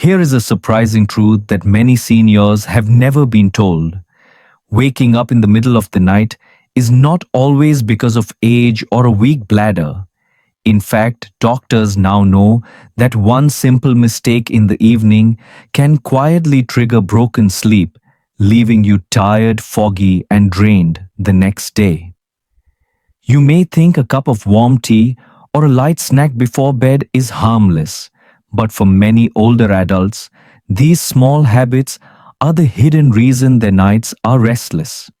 Here is a surprising truth that many seniors have never been told. Waking up in the middle of the night is not always because of age or a weak bladder. In fact, doctors now know that one simple mistake in the evening can quietly trigger broken sleep, leaving you tired, foggy, and drained the next day. You may think a cup of warm tea or a light snack before bed is harmless, but for many older adults, these small habits are the hidden reason their nights are restless.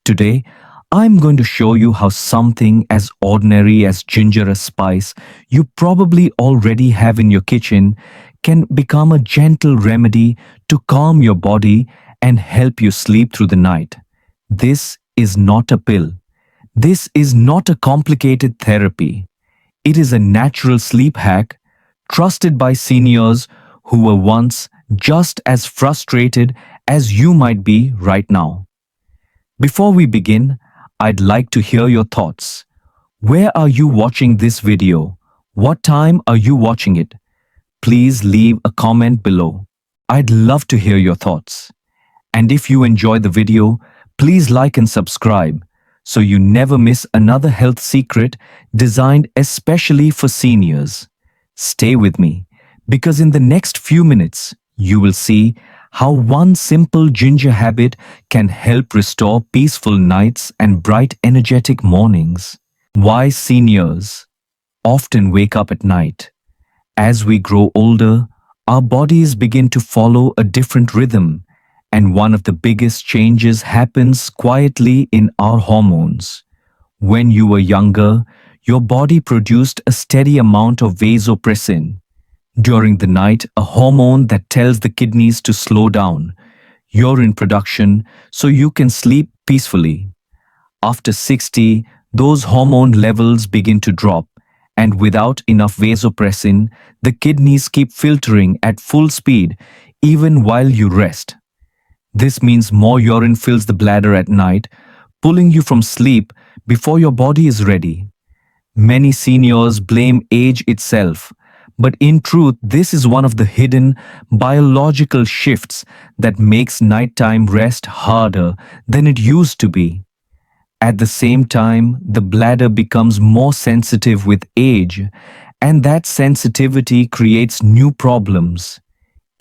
Today, I'm going to show you how something as ordinary as ginger as spice you probably already have in your kitchen can become a gentle remedy to calm your body and help you sleep through the night. This is not a pill. This is not a complicated therapy. It is a natural sleep hack trusted by seniors who were once just as frustrated as you might be right now. Before we begin, I'd like to hear your thoughts. Where are you watching this video? What time are you watching it? Please leave a comment below. I'd love to hear your thoughts. And if you enjoy the video, please like and subscribe so you never miss another health secret designed especially for seniors. Stay with me, because in the next few minutes, you will see how one simple ginger habit can help restore peaceful nights and bright, energetic mornings. Why seniors often wake up at night. As we grow older, our bodies begin to follow a different rhythm, and one of the biggest changes happens quietly in our hormones. When you were younger, your body produced a steady amount of vasopressin. During the night, a hormone that tells the kidneys to slow down urine production so you can sleep peacefully. After 60, those hormone levels begin to drop, and without enough vasopressin, the kidneys keep filtering at full speed even while you rest. This means more urine fills the bladder at night, pulling you from sleep before your body is ready. Many seniors blame age itself, but in truth, this is one of the hidden biological shifts that makes nighttime rest harder than it used to be. At the same time, the bladder becomes more sensitive with age, and that sensitivity creates new problems.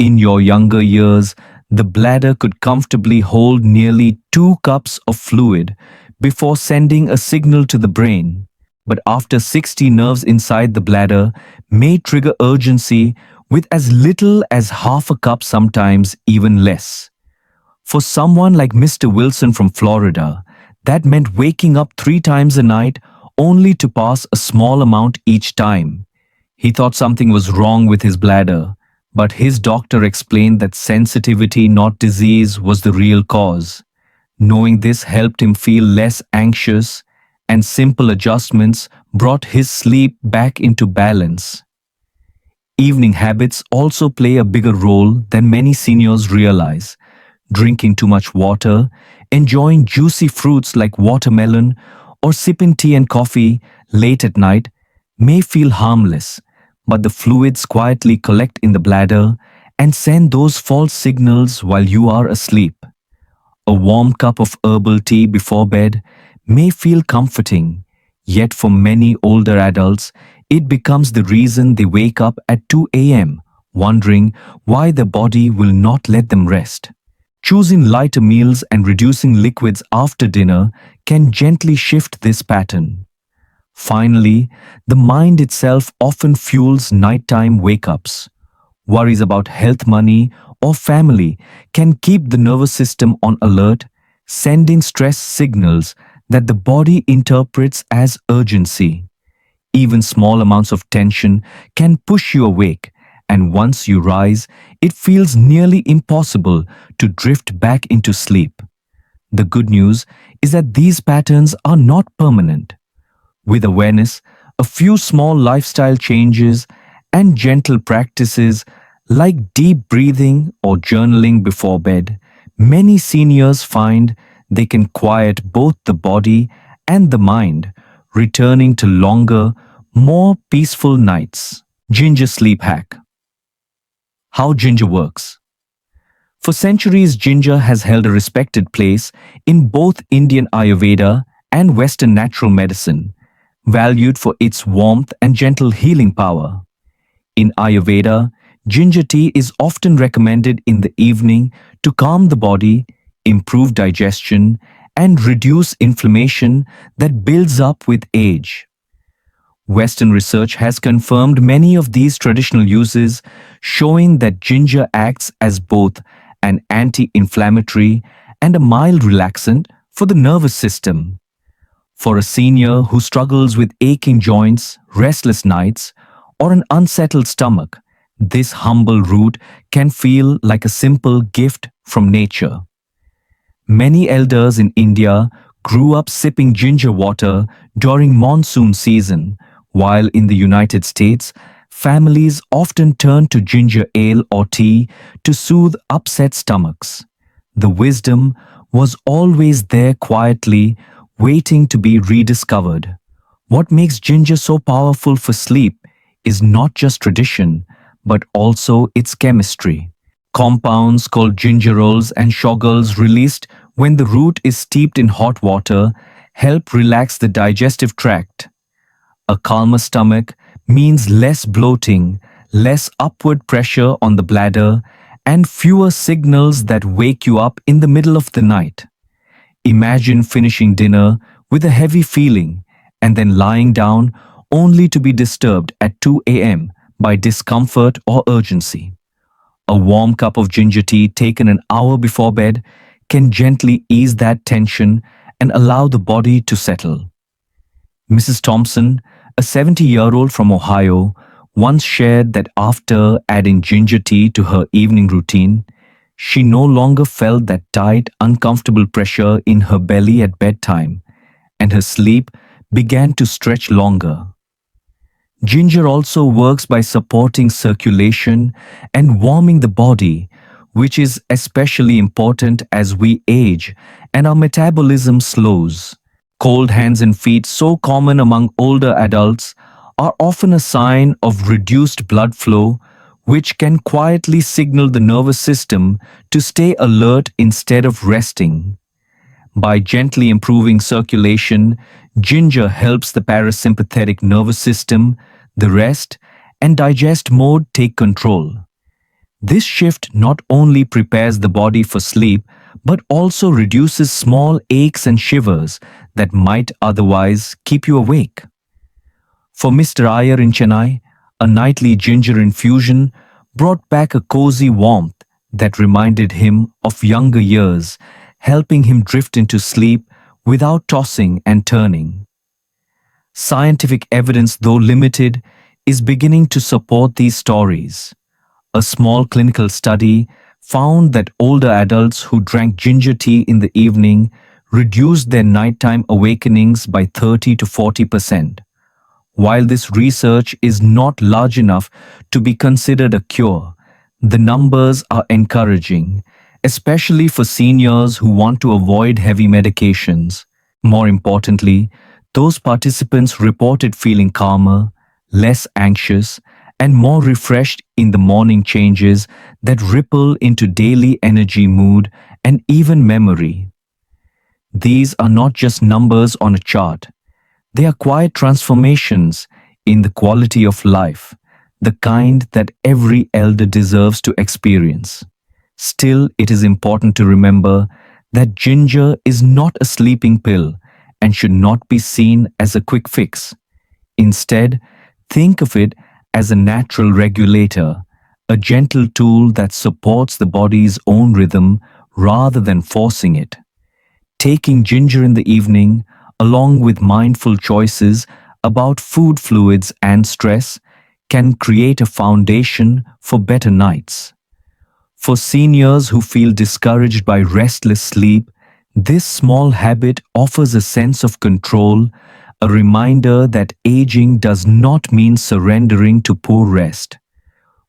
In your younger years, the bladder could comfortably hold nearly 2 cups of fluid before sending a signal to the brain. But after 60, nerves inside the bladder may trigger urgency with as little as half a cup, sometimes even less. For someone like Mr. Wilson from Florida, that meant waking up 3 times a night only to pass a small amount each time. He thought something was wrong with his bladder, but his doctor explained that sensitivity, not disease, was the real cause. Knowing this helped him feel less anxious, and simple adjustments brought his sleep back into balance. Evening habits also play a bigger role than many seniors realize. Drinking too much water, enjoying juicy fruits like watermelon, or sipping tea and coffee late at night may feel harmless, but the fluids quietly collect in the bladder and send those false signals while you are asleep. A warm cup of herbal tea before bed may feel comforting, yet for many older adults, it becomes the reason they wake up at 2 a.m., wondering why their body will not let them rest. Choosing lighter meals and reducing liquids after dinner can gently shift this pattern. Finally, the mind itself often fuels nighttime wake-ups. Worries about health, money, or family can keep the nervous system on alert, sending stress signals that the body interprets as urgency. Even small amounts of tension can push you awake, and once you rise, it feels nearly impossible to drift back into sleep. The good news is that these patterns are not permanent. With awareness, a few small lifestyle changes, and gentle practices like deep breathing or journaling before bed, many seniors find they can quiet both the body and the mind, returning to longer, more peaceful nights. Ginger sleep hack. How ginger works. For centuries, ginger has held a respected place in both Indian Ayurveda and Western natural medicine, valued for its warmth and gentle healing power. In Ayurveda, ginger tea is often recommended in the evening to calm the body, improve digestion, and reduce inflammation that builds up with age. Western research has confirmed many of these traditional uses, showing that ginger acts as both an anti-inflammatory and a mild relaxant for the nervous system. For a senior who struggles with aching joints, restless nights, or an unsettled stomach, this humble root can feel like a simple gift from nature. Many elders in India grew up sipping ginger water during monsoon season, while in the United States, families often turn to ginger ale or tea to soothe upset stomachs. The wisdom was always there quietly, waiting to be rediscovered. What makes ginger so powerful for sleep is not just tradition, but also its chemistry. Compounds called gingerols and shogols released when the root is steeped in hot water help relax the digestive tract. A calmer stomach means less bloating, less upward pressure on the bladder, and fewer signals that wake you up in the middle of the night. Imagine finishing dinner with a heavy feeling and then lying down only to be disturbed at 2 a.m. by discomfort or urgency. A warm cup of ginger tea taken an hour before bed can gently ease that tension and allow the body to settle. Mrs. Thompson, a 70-year-old from Ohio, once shared that after adding ginger tea to her evening routine, she no longer felt that tight, uncomfortable pressure in her belly at bedtime, and her sleep began to stretch longer. Ginger also works by supporting circulation and warming the body, which is especially important as we age and our metabolism slows. Cold hands and feet, so common among older adults, are often a sign of reduced blood flow, which can quietly signal the nervous system to stay alert instead of resting. By gently improving circulation, ginger helps the parasympathetic nervous system, the rest, and digest mode take control. This shift not only prepares the body for sleep, but also reduces small aches and shivers that might otherwise keep you awake. For Mr. Iyer in Chennai, a nightly ginger infusion brought back a cozy warmth that reminded him of younger years, helping him drift into sleep without tossing and turning. Scientific evidence, though limited, is beginning to support these stories. A small clinical study found that older adults who drank ginger tea in the evening reduced their nighttime awakenings by 30 to 40%. While this research is not large enough to be considered a cure, the numbers are encouraging, especially for seniors who want to avoid heavy medications. More importantly, those participants reported feeling calmer, less anxious, and more refreshed in the morning, changes that ripple into daily energy, mood, and even memory. These are not just numbers on a chart. They are quiet transformations in the quality of life, the kind that every elder deserves to experience. Still, it is important to remember that ginger is not a sleeping pill and should not be seen as a quick fix. Instead, think of it as a natural regulator, a gentle tool that supports the body's own rhythm rather than forcing it. Taking ginger in the evening, along with mindful choices about food, fluids, and stress, can create a foundation for better nights. For seniors who feel discouraged by restless sleep, this small habit offers a sense of control, a reminder that aging does not mean surrendering to poor rest.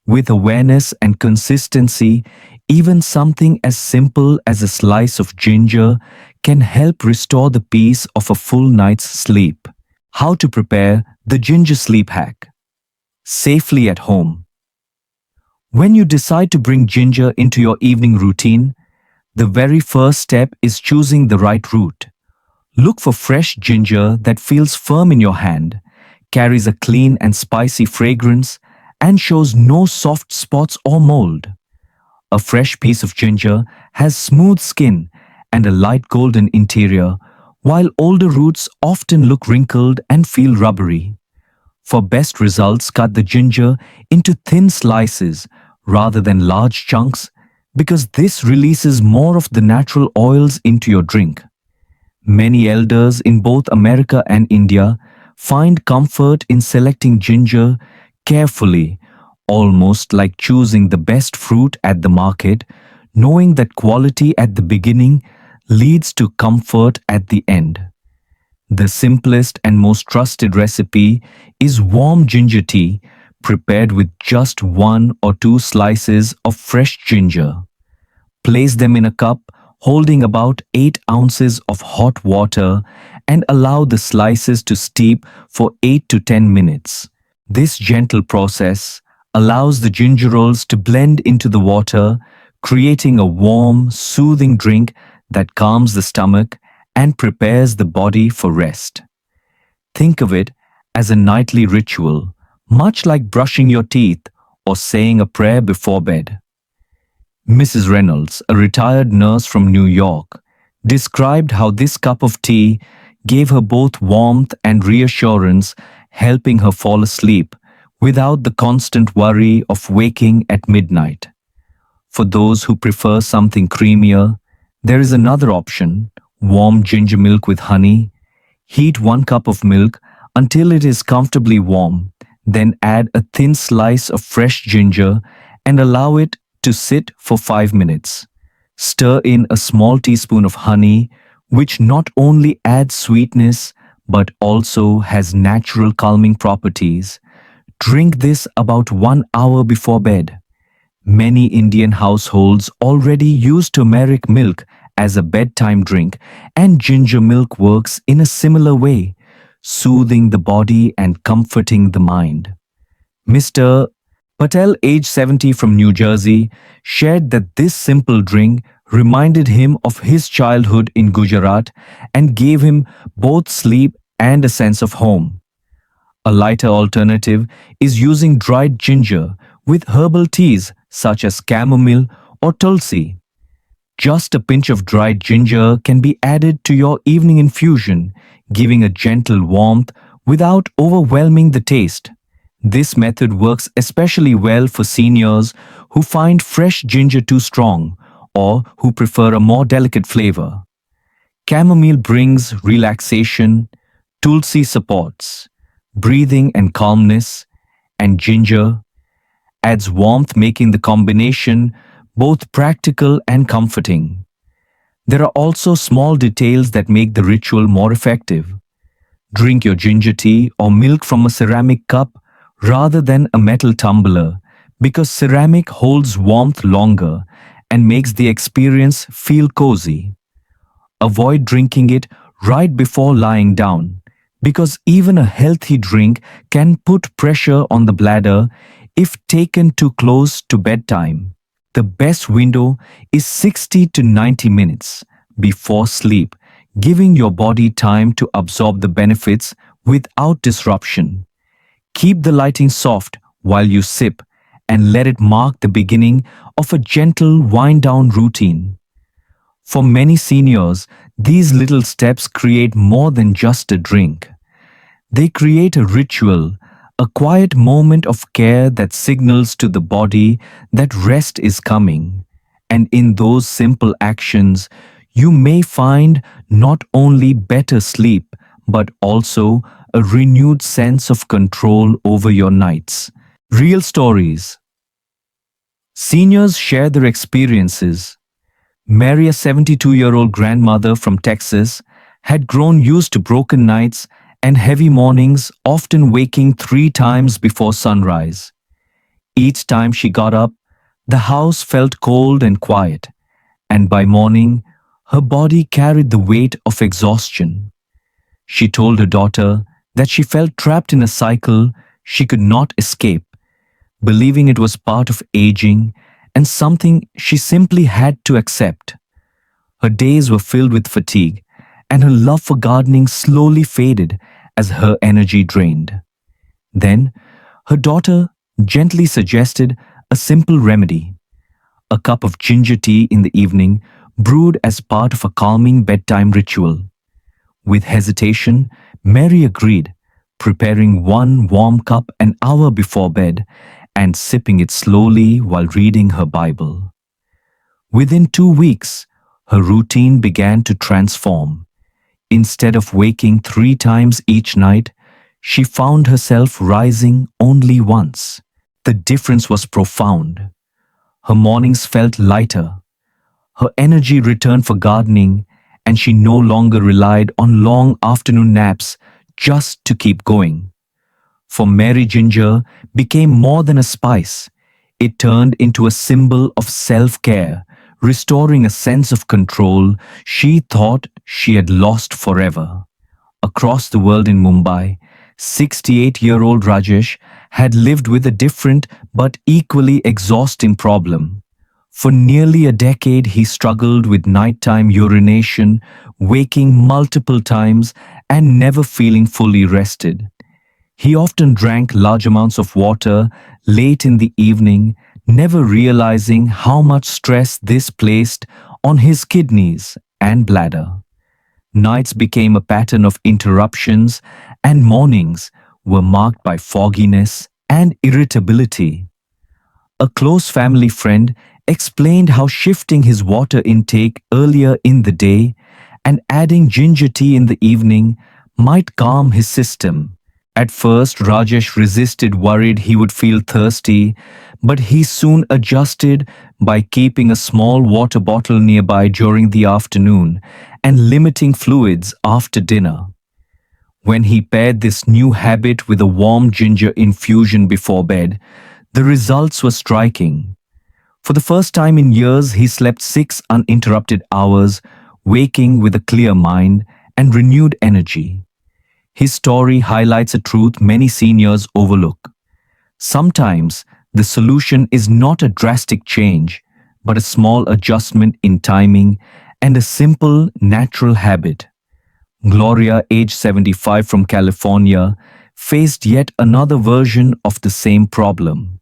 With awareness and consistency, even something as simple as a slice of ginger can help restore the peace of a full night's sleep. How to prepare the ginger sleep hack safely at home. When you decide to bring ginger into your evening routine, the very first step is choosing the right root. Look for fresh ginger that feels firm in your hand, carries a clean and spicy fragrance, and shows no soft spots or mold. A fresh piece of ginger has smooth skin and a light golden interior, while older roots often look wrinkled and feel rubbery. For best results, cut the ginger into thin slices rather than large chunks because this releases more of the natural oils into your drink. Many elders in both America and India find comfort in selecting ginger carefully, almost like choosing the best fruit at the market, knowing that quality at the beginning leads to comfort at the end. The simplest and most trusted recipe is warm ginger tea prepared with just 1 or 2 slices of fresh ginger. Place them in a cup holding about 8 ounces of hot water and allow the slices to steep for 8 to 10 minutes. This gentle process allows the gingerols to blend into the water, creating a warm, soothing drink that calms the stomach and prepares the body for rest. Think of it as a nightly ritual, much like brushing your teeth or saying a prayer before bed. Mrs. Reynolds, a retired nurse from New York, described how this cup of tea gave her both warmth and reassurance, helping her fall asleep without the constant worry of waking at midnight. For those who prefer something creamier, there is another option: warm ginger milk with honey. Heat 1 cup of milk until it is comfortably warm, then add a thin slice of fresh ginger and allow it to sit for 5 minutes. Stir in a small teaspoon of honey, which not only adds sweetness but also has natural calming properties. Drink this about 1 hour before bed. Many Indian households already use turmeric milk as a bedtime drink, and ginger milk works in a similar way, soothing the body and comforting the mind. Mr. Patel, age 70 from New Jersey, shared that this simple drink reminded him of his childhood in Gujarat and gave him both sleep and a sense of home. A lighter alternative is using dried ginger with herbal teas such as chamomile or tulsi. Just a pinch of dried ginger can be added to your evening infusion, giving a gentle warmth without overwhelming the taste. This method works especially well for seniors who find fresh ginger too strong or who prefer a more delicate flavor. Chamomile brings relaxation, tulsi supports breathing and calmness, and ginger adds warmth, making the combination both practical and comforting. There are also small details that make the ritual more effective. Drink your ginger tea or milk from a ceramic cup rather than a metal tumbler because ceramic holds warmth longer and makes the experience feel cozy. Avoid drinking it right before lying down because even a healthy drink can put pressure on the bladder if taken too close to bedtime. The best window is 60 to 90 minutes before sleep, giving your body time to absorb the benefits without disruption. Keep the lighting soft while you sip and let it mark the beginning of a gentle wind-down routine. For many seniors, these little steps create more than just a drink. They create a ritual, a quiet moment of care that signals to the body that rest is coming. And in those simple actions, you may find not only better sleep, but also a renewed sense of control over your nights. Real stories. Seniors share their experiences. Mary, a 72-year-old grandmother from Texas, had grown used to broken nights and heavy mornings, often waking 3 times before sunrise. Each time she got up, the house felt cold and quiet, and by morning, her body carried the weight of exhaustion. She told her daughter that she felt trapped in a cycle she could not escape, believing it was part of aging and something she simply had to accept. Her days were filled with fatigue, and her love for gardening slowly faded as her energy drained. Then, her daughter gently suggested a simple remedy: a cup of ginger tea in the evening, brewed as part of a calming bedtime ritual. With hesitation, Mary agreed, preparing one warm cup an hour before bed and sipping it slowly while reading her Bible. Within 2 weeks, her routine began to transform. Instead of waking 3 times each night, she found herself rising only once. The difference was profound. Her mornings felt lighter, her energy returned for gardening, and she no longer relied on long afternoon naps just to keep going. For Mary, ginger became more than a spice. It turned into a symbol of self-care, restoring a sense of control she thought she had lost forever. Across the world in Mumbai, 68-year-old Rajesh had lived with a different but equally exhausting problem. For nearly a decade, he struggled with nighttime urination, waking multiple times, and never feeling fully rested. He often drank large amounts of water late in the evening, never realizing how much stress this placed on his kidneys and bladder. Nights became a pattern of interruptions, and mornings were marked by fogginess and irritability. A close family friend explained how shifting his water intake earlier in the day and adding ginger tea in the evening might calm his system. At first, Rajesh resisted, worried he would feel thirsty, but he soon adjusted by keeping a small water bottle nearby during the afternoon and limiting fluids after dinner. When he paired this new habit with a warm ginger infusion before bed, the results were striking. For the first time in years, he slept 6 uninterrupted hours, waking with a clear mind and renewed energy. His story highlights a truth many seniors overlook. Sometimes the solution is not a drastic change, but a small adjustment in timing and a simple, natural habit. Gloria, age 75 from California, faced yet another version of the same problem.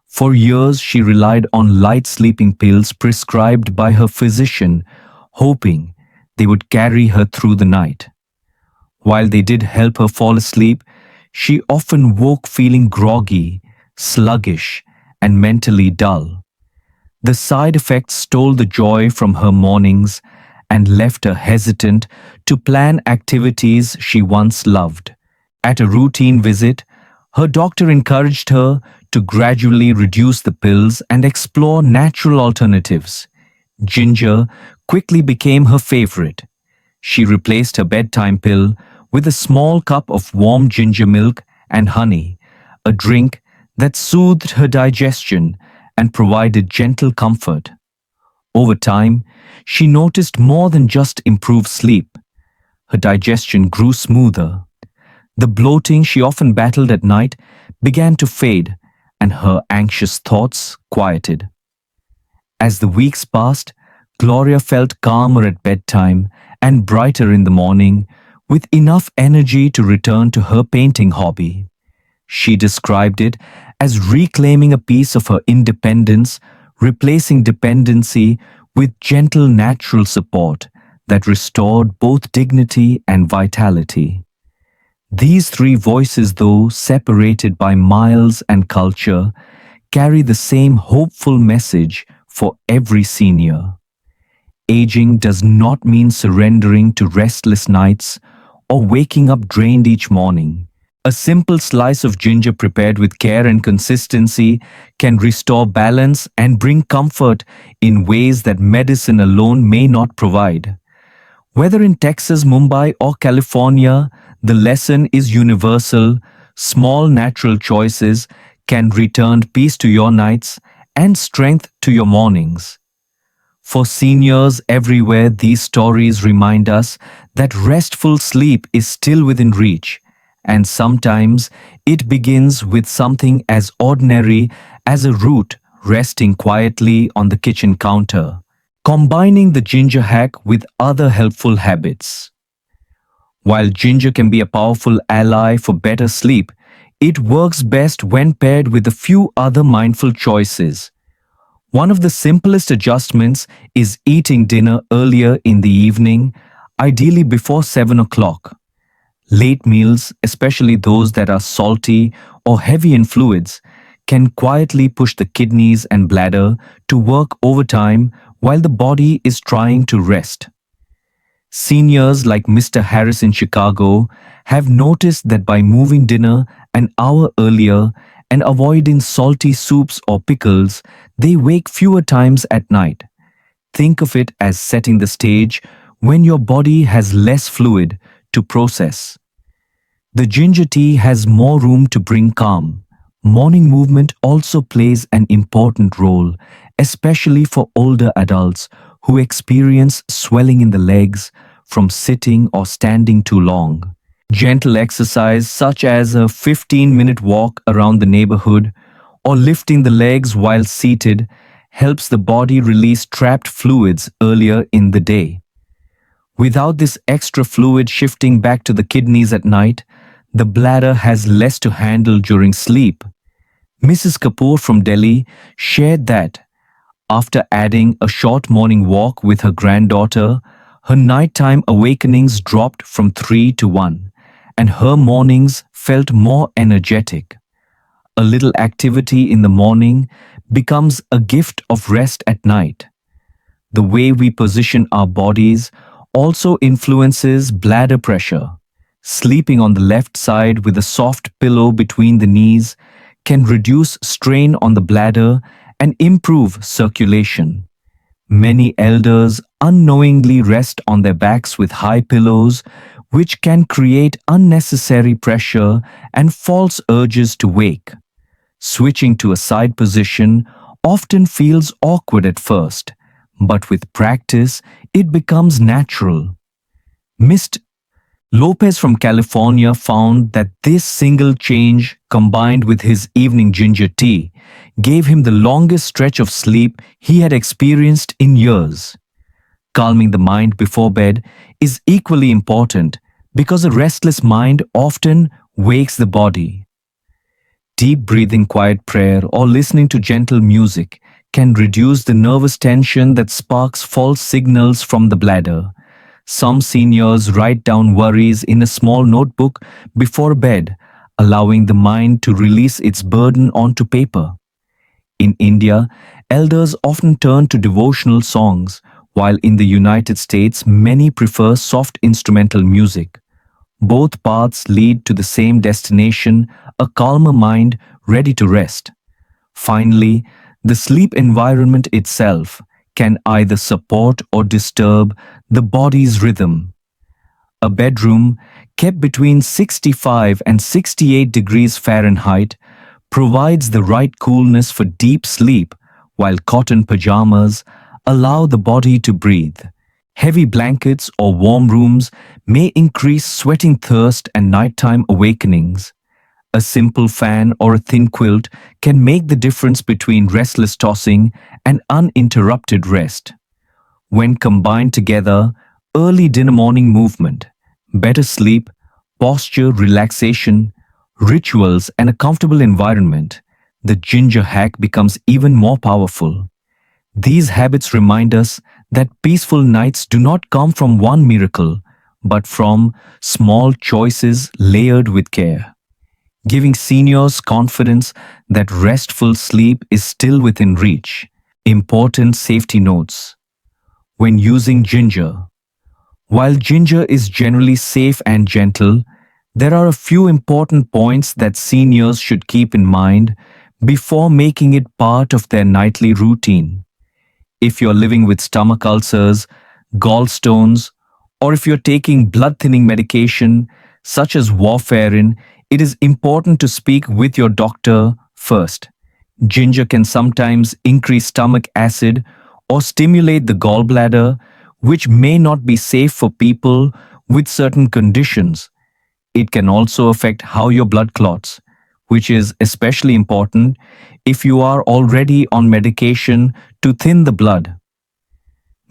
For years, she relied on light sleeping pills prescribed by her physician, hoping they would carry her through the night. While they did help her fall asleep, she often woke feeling groggy, sluggish, and mentally dull. The side effects stole the joy from her mornings and left her hesitant to plan activities she once loved. At a routine visit, her doctor encouraged her to gradually reduce the pills and explore natural alternatives. Ginger quickly became her favorite. She replaced her bedtime pill with a small cup of warm ginger milk and honey, a drink that soothed her digestion and provided gentle comfort. Over time, she noticed more than just improved sleep. Her digestion grew smoother. The bloating she often battled at night began to fade, and her anxious thoughts quieted. As the weeks passed, Gloria felt calmer at bedtime and brighter in the morning, with enough energy to return to her painting hobby. She described it as reclaiming a piece of her independence, replacing dependency with gentle natural support that restored both dignity and vitality. These three voices, though separated by miles and culture, carry the same hopeful message for every senior. Aging does not mean surrendering to restless nights or waking up drained each morning. A simple slice of ginger prepared with care and consistency can restore balance and bring comfort in ways that medicine alone may not provide. Whether in Texas, Mumbai, or California, the lesson is universal. Small natural choices can return peace to your nights and strength to your mornings. For seniors everywhere, these stories remind us that restful sleep is still within reach, And sometimes it begins with something as ordinary as a root resting quietly on the kitchen counter. Combining the ginger hack with other helpful habits. While ginger can be a powerful ally for better sleep, it works best when paired with a few other mindful choices. One of the simplest adjustments is eating dinner earlier in the evening, ideally before 7 o'clock. Late meals, especially those that are salty or heavy in fluids, can quietly push the kidneys and bladder to work overtime while the body is trying to rest. Seniors like Mr. Harris in Chicago have noticed that by moving dinner an hour earlier and avoiding salty soups or pickles, they wake fewer times at night. Think of it as setting the stage when your body has less fluid to process. The ginger tea has more room to bring calm. Morning movement also plays an important role, especially for older adults who experience swelling in the legs from sitting or standing too long. Gentle exercise such as a 15-minute walk around the neighborhood or lifting the legs while seated helps the body release trapped fluids earlier in the day. Without this extra fluid shifting back to the kidneys at night, the bladder has less to handle during sleep. Mrs. Kapoor from Delhi shared that after adding a short morning walk with her granddaughter, her nighttime awakenings dropped from 3 to 1, and her mornings felt more energetic. A little activity in the morning becomes a gift of rest at night. The way we position our bodies also influences bladder pressure. Sleeping on the left side with a soft pillow between the knees can reduce strain on the bladder and improve circulation. Many elders unknowingly rest on their backs with high pillows, which can create unnecessary pressure and false urges to wake. Switching to a side position often feels awkward at first, but with practice, it becomes natural. Mr. Lopez from California found that this single change, combined with his evening ginger tea, gave him the longest stretch of sleep he had experienced in years. Calming the mind before bed is equally important because a restless mind often wakes the body. Deep breathing, quiet prayer, or listening to gentle music can reduce the nervous tension that sparks false signals from the bladder. Some seniors write down worries in a small notebook before bed, allowing the mind to release its burden onto paper. In India, elders often turn to devotional songs, while in the United States, many prefer soft instrumental music. Both paths lead to the same destination, a calmer mind ready to rest. Finally, the sleep environment itself can either support or disturb the body's rhythm. A bedroom kept between 65 and 68 degrees Fahrenheit provides the right coolness for deep sleep, while cotton pajamas allow the body to breathe. Heavy blankets or warm rooms may increase sweating thirst and nighttime awakenings. A simple fan or a thin quilt can make the difference between restless tossing and uninterrupted rest. When combined together, early dinner morning movement, better sleep, posture relaxation, rituals, and a comfortable environment, the ginger hack becomes even more powerful. These habits remind us that peaceful nights do not come from one miracle, but from small choices layered with care. Giving seniors confidence that restful sleep is still within reach. Important safety notes. When using ginger. While ginger is generally safe and gentle, there are a few important points that seniors should keep in mind before making it part of their nightly routine. If you're living with stomach ulcers, gallstones, or if you're taking blood thinning medication such as warfarin, it is important to speak with your doctor first. Ginger can sometimes increase stomach acid or stimulate the gallbladder, which may not be safe for people with certain conditions. It can also affect how your blood clots, which is especially important if you are already on medication to thin the blood.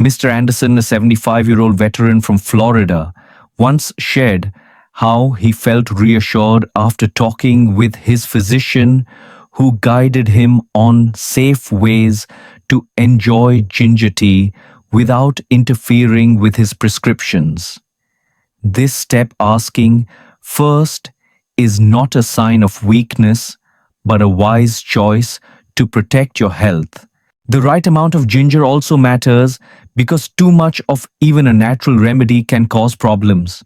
Mr. Anderson, a 75-year-old veteran from Florida, once shared how he felt reassured after talking with his physician who guided him on safe ways to enjoy ginger tea without interfering with his prescriptions. This step asking first is not a sign of weakness, but a wise choice to protect your health. The right amount of ginger also matters because too much of even a natural remedy can cause problems.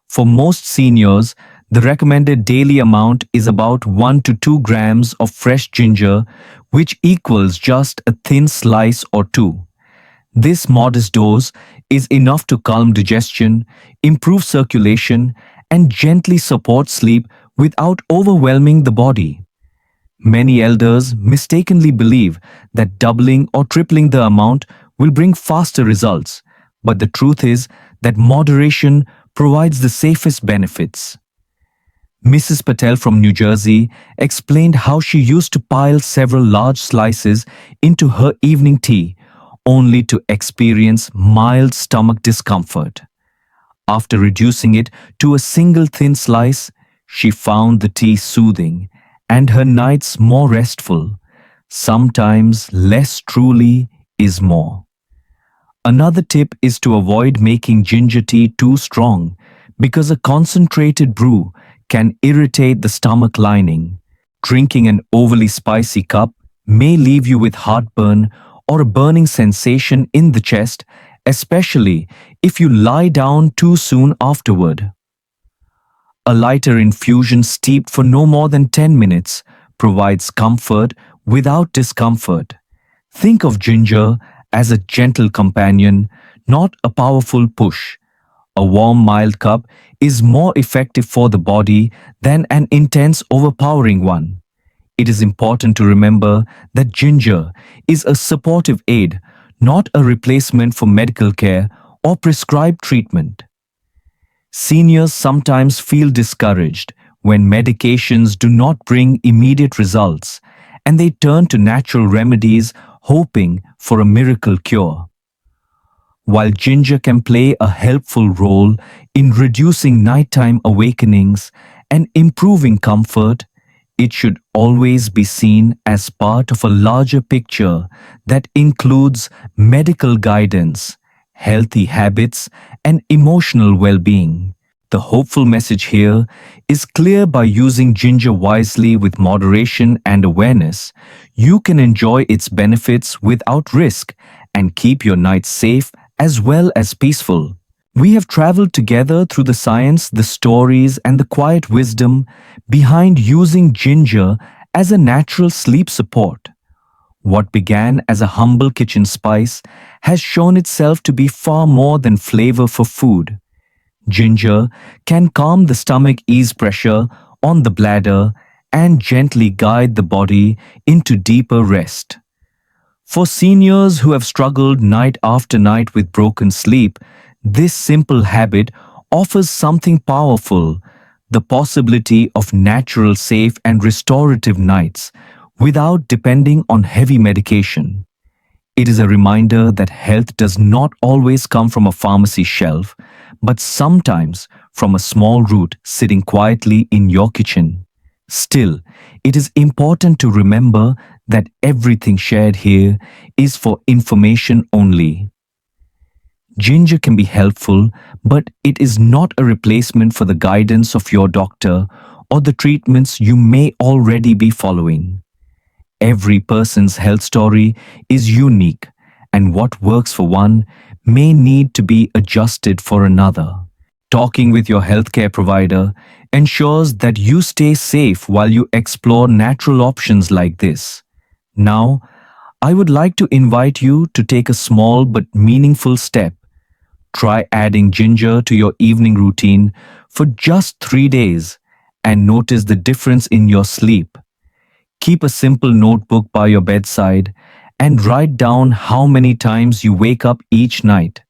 For most seniors, the recommended daily amount is about 1 to 2 grams of fresh ginger, which equals just a thin slice or two. This modest dose is enough to calm digestion, improve circulation, and gently support sleep without overwhelming the body. Many elders mistakenly believe that doubling or tripling the amount will bring faster results, but the truth is that moderation provides the safest benefits. Mrs. Patel from New Jersey explained how she used to pile several large slices into her evening tea, only to experience mild stomach discomfort. After reducing it to a single thin slice, she found the tea soothing and her nights more restful. Sometimes less truly is more. Another tip is to avoid making ginger tea too strong because a concentrated brew can irritate the stomach lining. Drinking an overly spicy cup may leave you with heartburn or a burning sensation in the chest, especially if you lie down too soon afterward. A lighter infusion steeped for no more than 10 minutes provides comfort without discomfort. Think of ginger as a gentle companion, not a powerful push. A warm, mild cup is more effective for the body than an intense, overpowering one. It is important to remember that ginger is a supportive aid, not a replacement for medical care or prescribed treatment. Seniors sometimes feel discouraged when medications do not bring immediate results, and they turn to natural remedies hoping for a miracle cure. While ginger can play a helpful role in reducing nighttime awakenings and improving comfort, it should always be seen as part of a larger picture that includes medical guidance, healthy habits, and emotional well-being. The hopeful message here is clear: by using ginger wisely with moderation and awareness, you can enjoy its benefits without risk and keep your nights safe as well as peaceful. We have traveled together through the science, the stories, and the quiet wisdom behind using ginger as a natural sleep support. What began as a humble kitchen spice has shown itself to be far more than flavor for food. Ginger can calm the stomach, ease pressure on the bladder, and gently guide the body into deeper rest. For seniors who have struggled night after night with broken sleep, this simple habit offers something powerful: the possibility of natural, safe, and restorative nights without depending on heavy medication. It is a reminder that health does not always come from a pharmacy shelf, but sometimes from a small root sitting quietly in your kitchen. Still, it is important to remember that everything shared here is for information only. Ginger can be helpful, but it is not a replacement for the guidance of your doctor or the treatments you may already be following. Every person's health story is unique, and what works for one may need to be adjusted for another. Talking with your healthcare provider ensures that you stay safe while you explore natural options like this. Now, I would like to invite you to take a small but meaningful step. Try adding ginger to your evening routine for just 3 days and notice the difference in your sleep. Keep a simple notebook by your bedside and write down how many times you wake up each night.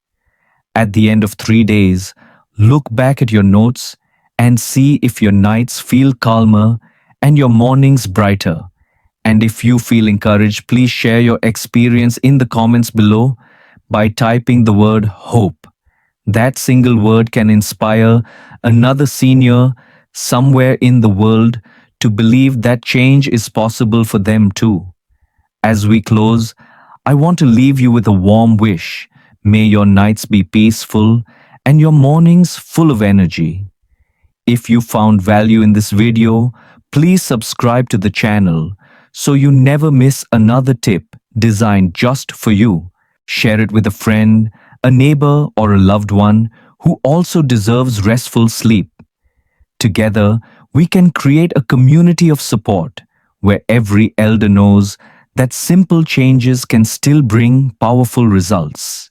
At the end of 3 days, look back at your notes and see if your nights feel calmer and your mornings brighter. And if you feel encouraged, please share your experience in the comments below by typing the word hope. That single word can inspire another senior somewhere in the world to believe that change is possible for them too. As we close, I want to leave you with a warm wish. May your nights be peaceful and your mornings full of energy. If you found value in this video, please subscribe to the channel so you never miss another tip designed just for you. Share it with a friend, a neighbor, or a loved one who also deserves restful sleep. Together, we can create a community of support where every elder knows that simple changes can still bring powerful results.